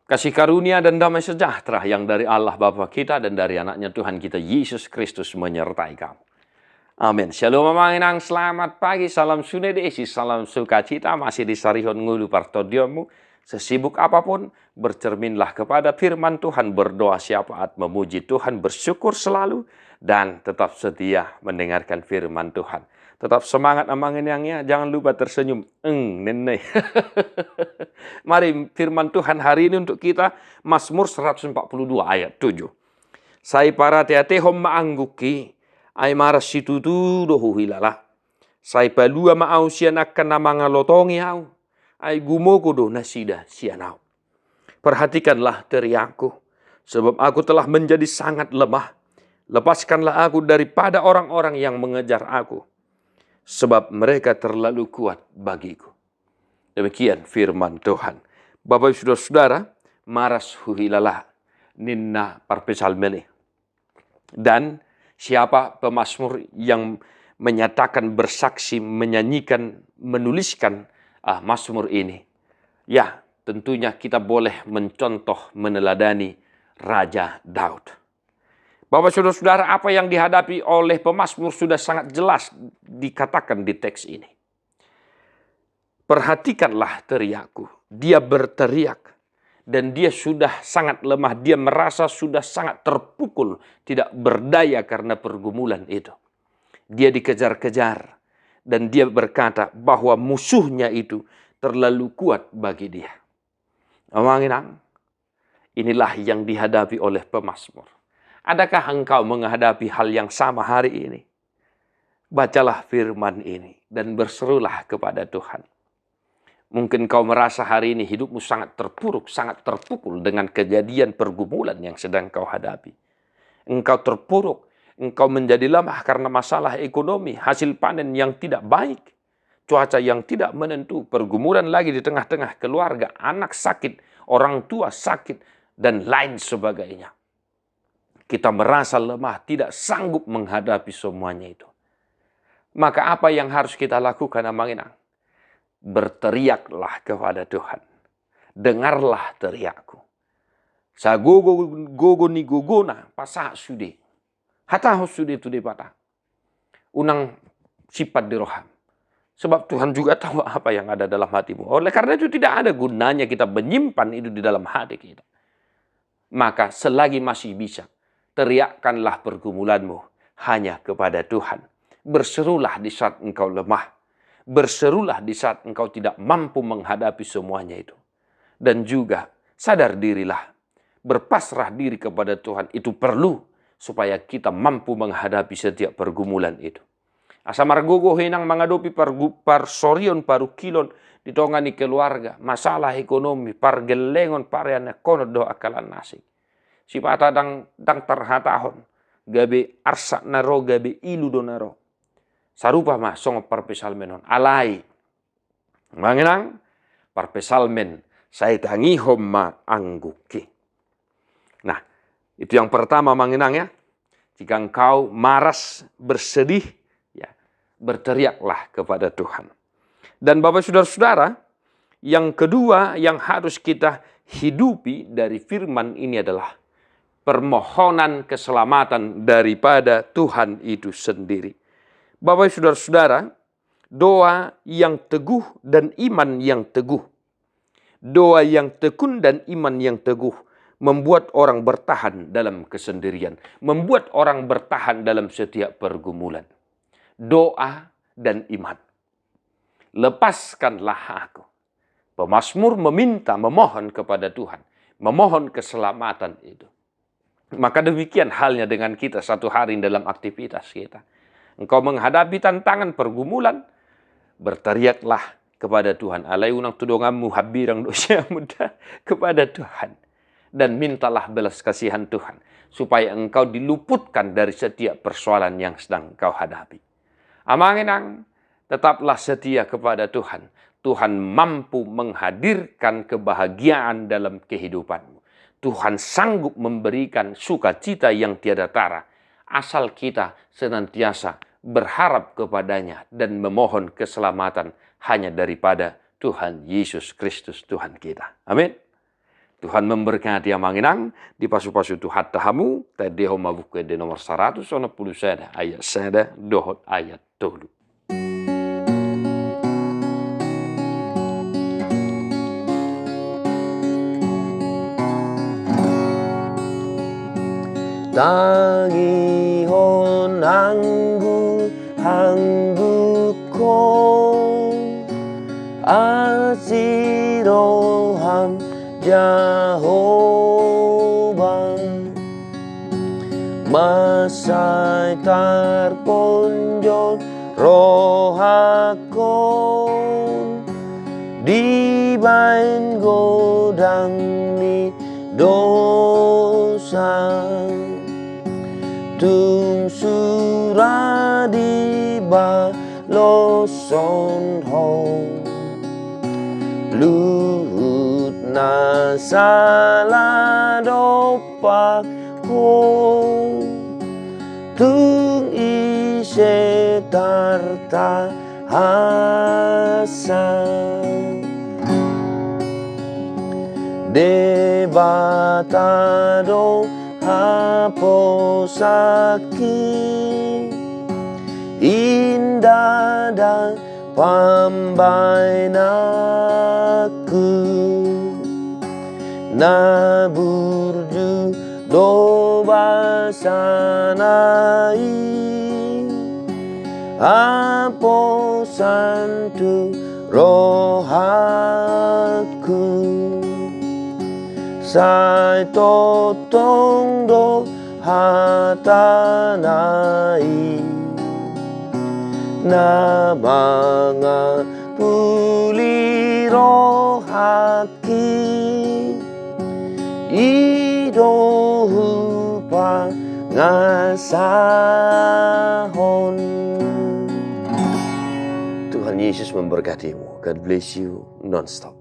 Kasih karunia dan damai sejahtera yang dari Allah Bapa kita dan dari anaknya Tuhan kita Yesus Kristus menyertai kamu. Amin. Shalom Mamanginang, selamat pagi, salam sune desi, salam sukacita, masih di Sarihon Ngulu Partodiomu. Sesibuk apapun, bercerminlah kepada firman Tuhan, berdoa syafaat, memuji Tuhan, bersyukur selalu, dan tetap setia mendengarkan firman Tuhan. Tetap semangat Mamanginangnya, jangan lupa tersenyum. Nenek. Mari firman Tuhan hari ini untuk kita, Mazmur 142 ayat 7. Sai para teatehom maangguki, ay maras situtu dohu hilala. Sai palua maau sianakan nama ngalotongi au, ay gumoko do nasida sianau. Perhatikanlah teriakku, sebab aku telah menjadi sangat lemah. Lepaskanlah aku daripada orang-orang yang mengejar aku, sebab mereka terlalu kuat bagiku. Demikian firman Tuhan. Bapak saudara-saudara, maras huhilalah ninna parpesalmene. Dan siapa pemazmur yang menyatakan, bersaksi, menyanyikan, menuliskan mazmur ini? Ya, tentunya kita boleh mencontoh, meneladani Raja Daud. Bapak saudara-saudara, apa yang dihadapi oleh pemazmur sudah sangat jelas dikatakan di teks ini. Perhatikanlah teriakku. Dia berteriak dan dia sudah sangat lemah. Dia merasa sudah sangat terpukul, tidak berdaya karena pergumulan itu. Dia dikejar-kejar dan dia berkata bahwa musuhnya itu terlalu kuat bagi dia. Amanginang, inilah yang dihadapi oleh pemazmur. Adakah engkau menghadapi hal yang sama hari ini? Bacalah firman ini dan berserulah kepada Tuhan. Mungkin kau merasa hari ini hidupmu sangat terpuruk, sangat terpukul dengan kejadian pergumulan yang sedang kau hadapi. Engkau terpuruk, engkau menjadi lemah karena masalah ekonomi, hasil panen yang tidak baik, cuaca yang tidak menentu, pergumulan lagi di tengah-tengah keluarga, anak sakit, orang tua sakit, dan lain sebagainya. Kita merasa lemah, tidak sanggup menghadapi semuanya itu. Maka apa yang harus kita lakukan, Amanginang? Berteriaklah kepada Tuhan. Dengarlah teriakku. Sa gogo ni gogona pasah sude. Hataho sude tu de patah. Unang sifat diroham. Sebab Tuhan juga tahu apa yang ada dalam hatimu. Oleh karena itu tidak ada gunanya kita menyimpan itu di dalam hati kita. Maka selagi masih bisa, teriakkanlah pergumulanmu hanya kepada Tuhan. Berserulah di saat engkau lemah. Berserulah di saat engkau tidak mampu menghadapi semuanya itu. Dan juga sadar dirilah. Berpasrah diri kepada Tuhan itu perlu supaya kita mampu menghadapi setiap pergumulan itu. Asamargogo hinang menghadapi parsorion parukilon ditongani keluarga. Masalah ekonomi, pargelengon pareana kono do akalan nasi. Sipata dang terhatahon. Gabe arsa naro, gabe ilu do naro. Sarupa mah song parpesalmenon alai. Manginang parpesalmen saya tangi homma angguki. Nah, itu yang pertama Manginang ya. Jika engkau maras, bersedih, ya, berteriaklah kepada Tuhan. Dan Bapak saudara-saudara, yang kedua yang harus kita hidupi dari firman ini adalah permohonan keselamatan daripada Tuhan itu sendiri. Bapak saudara-saudara, doa yang teguh dan iman yang teguh. Doa yang tekun dan iman yang teguh membuat orang bertahan dalam kesendirian. Membuat orang bertahan dalam setiap pergumulan. Doa dan iman. Lepaskanlah aku. Pemazmur meminta, memohon kepada Tuhan. Memohon keselamatan itu. Maka demikian halnya dengan kita satu hari dalam aktivitas kita. Engkau menghadapi tantangan pergumulan, berteriaklah kepada Tuhan. Alai unang tudongamu habirang dosa muda kepada Tuhan. Dan mintalah belas kasihan Tuhan. Supaya engkau diluputkan dari setiap persoalan yang sedang engkau hadapi. Amanginang, tetaplah setia kepada Tuhan. Tuhan mampu menghadirkan kebahagiaan dalam kehidupanmu. Tuhan sanggup memberikan sukacita yang tiada tara. Asal kita senantiasa berharap kepadanya dan memohon keselamatan hanya daripada Tuhan Yesus Kristus Tuhan kita. Amin. Tuhan memberkati amanginang di pasu-pasu tu hatta hamu tadi homa buku de nomor 100 sada ayat sada dohot ayat tolu. Tangi hon hanggu ko asiroham Jehovah masai tarponjol rohakon di bain godang ni dosa tung suradi baloson hong luhut na sala dopak hong tung ise tarta hasa debata do haposaki indah dan pambai naku naburju do basanai haposan tu rohaku sai totong do hatanai na mga puli rohaki idohu pa ngasahon. Tuhan Yesus memberkatimu. God bless you non-stop.